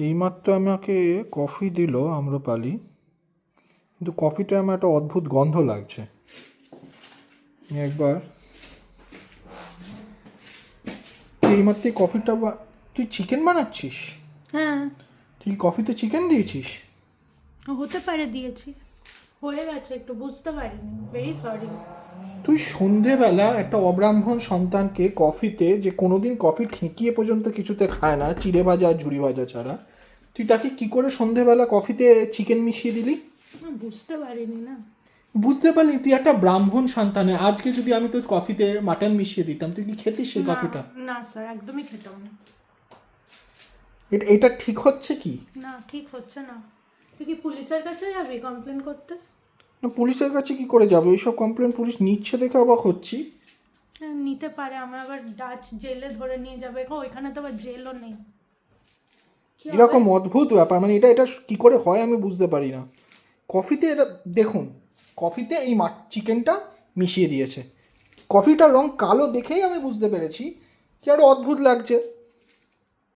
এইমাত্র আমাকে কফি দিল আম্রপালি, কিন্তু কফিটা আমার একটা অদ্ভুত গন্ধ লাগছে। একবার তুই এইমাত্র কফিটা তুই চিকেন বানাচ্ছিস? হ্যাঁ, তুই কফিতে চিকেন দিয়েছিস? হতে পারে দিয়েছি, হয়ে গেছে, একটু বুঝতে পারিনি, ভেরি সরি। তুই সন্ধেবেলা একটা অব্রাহ্মণ সন্তানকে কফিতে, যে কোনোদিন কফি ঠেকিয়ে পর্যন্ত কিছুতে খায় না চিড়ে ভাজা আর ঝুড়ি ভাজা ছাড়া, তুই তাকে কি করে সন্ধেবেলা কফিতে চিকেন মিশিয়ে দিলি? বুঝতে পারিনি না। বুঝতে পারলি? তুই একটা ব্রাহ্মণ সন্তানে, আজকে যদি আমি তোর কফিতে মাটন মিশিয়ে দিতাম, তুই কি খেতিস সেই না কফিটা? না স্যার, একদমই খেতাম না। এটা ঠিক হচ্ছে কি? না, ঠিক হচ্ছে না। তুই কি পুলিশের কাছে যাবি কমপ্লেন করতে? না, পুলিশের কাছে কি করে যাবে? এইসব কমপ্লেন পুলিশ নিচ্ছে দেখে অবাক হচ্ছি। হ্যাঁ, নিতে পারে, আমার আবার ডাচ জেলে ধরে নিয়ে যাবে, ওইখানে তো আবার জেলও নেই। কি হবে? এরকম অদ্ভুত ব্যাপার, মানে এটা এটা কি করে হয় আমি বুঝতে পারি না। কফিতে এটা দেখুন, কফিতে এই চিকেনটা মিশিয়ে দিয়েছে। কফিটার রং কালো দেখেই আমি বুঝতে পেরেছি কি আরো অদ্ভুত লাগছে।